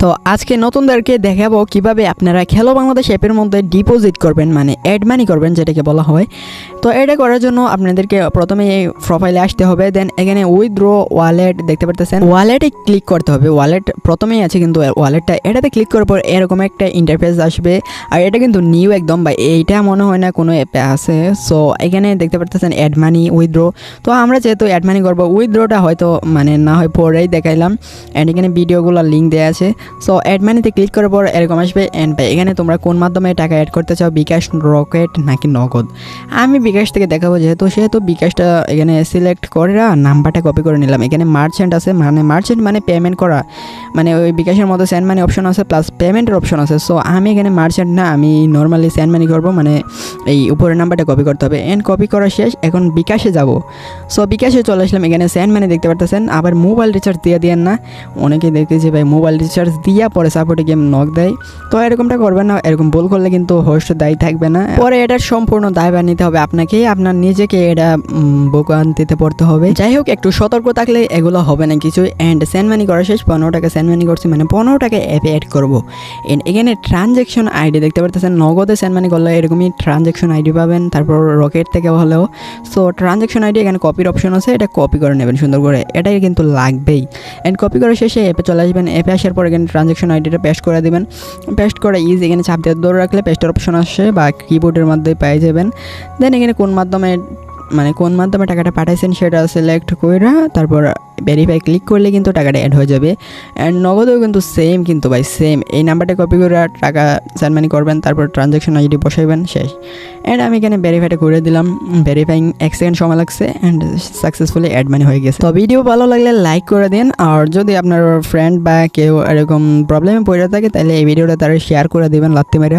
তো আজকে নতুনদেরকে দেখাবো কিভাবে আপনারা খেলো বাংলাদেশ অ্যাপের মধ্যে ডিপোজিট করবেন, মানে অ্যাড মানি করবেন যেটাকে বলা হয়। তো এটা করার জন্য আপনাদেরকে প্রথমে এই প্রোফাইলে আসতে হবে, দেন এখানে উইথড্র ওয়ালেট দেখতে পারতেছেন, ওয়ালেটে ক্লিক করতে হবে। ওয়ালেট প্রথমেই আছে কিন্তু ওয়ালেটটা, এটাতে ক্লিক করার পর এরকম একটা ইন্টারফেস আসবে। আর এটা কিন্তু নিউ একদম, বা এইটা মনে হয় না কোনো অ্যাপে আছে। সো এখানে দেখতে পারতেছেন অ্যাড মানি, উইথড্র। তো আমরা যেহেতু অ্যাড মানি করবো, উইথড্রটা হয়তো মানে না হয় পরেই দেখাইলাম। অ্যান্ড এখানে ভিডিওগুলোর লিঙ্ক দেওয়া আছে। সো অ্যাড মানিতে ক্লিক করার পর এরকম আসবে। অ্যান্ড এখানে তোমরা কোন মাধ্যমে টাকা অ্যাড করতে চাও, বিকাশ, রকেট নাকি নগদ। আমি বিকাশ থেকে দেখাবো, সেহেতু বিকাশটা এখানে সিলেক্ট করে নাম্বারটা কপি করে নিলাম। এখানে মার্চেন্ট আছে, মানে মার্চেন্ট মানে পেমেন্ট করা, মানে ওই বিকাশের মধ্যে সেন্ড মানি অপশন আছে প্লাস পেমেন্টের অপশন আছে। সো আমি এখানে মার্চেন্ট না, আমি নর্মালি সেন্ড মানি করবো, মানে এই উপরের নাম্বারটা কপি করতে হবে। অ্যান্ড কপি করা শেষ, এখন বিকাশে যাব। সো বিকাশে চলে আসলাম। এখানে সেন্ড মানি দেখতে পারতেছেন। আবার মোবাইল রিচার্জ দিয়ে দিয়েন না, অনেকেই দেখতেছি ভাই মোবাইল রিচার্জ দিয়া পরে সাপোর্টে গেম নক দেয়। তো এরকমটা করবেন না, এরকম ভুল করলে কিন্তু হোস্ট দায়ী থাকবে না। পরে এটার সম্পূর্ণ দায়ভার নিতে হবে আপনাকে, আপনার নিজেকে এটা ভোগান্তিতে পড়তে হবে। যাই হোক, একটু সতর্ক থাকলে এগুলো হবে না কিছু। অ্যান্ড সেন্ড মানি করা শেষ, 15 টাকা সেন্ড মানি করছি, মানে 15 টাকা অ্যাপে অ্যাড করবো। এন্ড এখানে ট্রানজ্যাকশন আইডি দেখতে পারতেছেন, নগদে সেন্ড মানি করলে এরকমই ট্রানজ্যাকশন আইডি পাবেন, তারপর রকেট থেকে হলেও। সো ট্রানজ্যাকশন আইডি এখানে কপির অপশন আছে, এটা কপি করে নেবেন সুন্দর করে, এটাই কিন্তু লাগবেই। অ্যান্ড কপি করা শেষে অ্যাপে চলে আসবেন। অ্যাপে আসার পর এখানে ট্রানজ্যাকশন আইডিটা পেস্ট করে দেবেন। পেস্ট করে এখানে চাপ দিয়ে ধরে রাখলে পেস্টের অপশন আসে, বা কিবোর্ডের মধ্যে পেয়ে যাবেন। দেন এখানে কোন মাধ্যমে টাকাটা পাঠাইছেন সেটা সিলেক্ট করে তারপর ভেরিফাই ক্লিক করলে কিন্তু টাকাটা অ্যাড হয়ে যাবে। অ্যান্ড নগদেও কিন্তু সেম, কিন্তু ভাই সেম এই নাম্বারটা কপি করে টাকা সেন্ড মানি করবেন, তারপর ট্রানজ্যাকশন আইডি বসাইবেন, শেষ। অ্যান্ড আমি এখানে ভেরিফাইটা করে দিলাম, ভেরিফাইং 1 সেকেন্ড সময় লাগছে, অ্যান্ড সাকসেসফুলি অ্যাড মানি হয়ে গেছে। তো ভিডিও ভালো লাগলে লাইক করে দিন, আর যদি আপনার ফ্রেন্ড বা কেউ এরকম প্রবলেমে পড়ে থাকে তাহলে এই ভিডিওটা তারা শেয়ার করে দেবেন লাত্তি মেরে।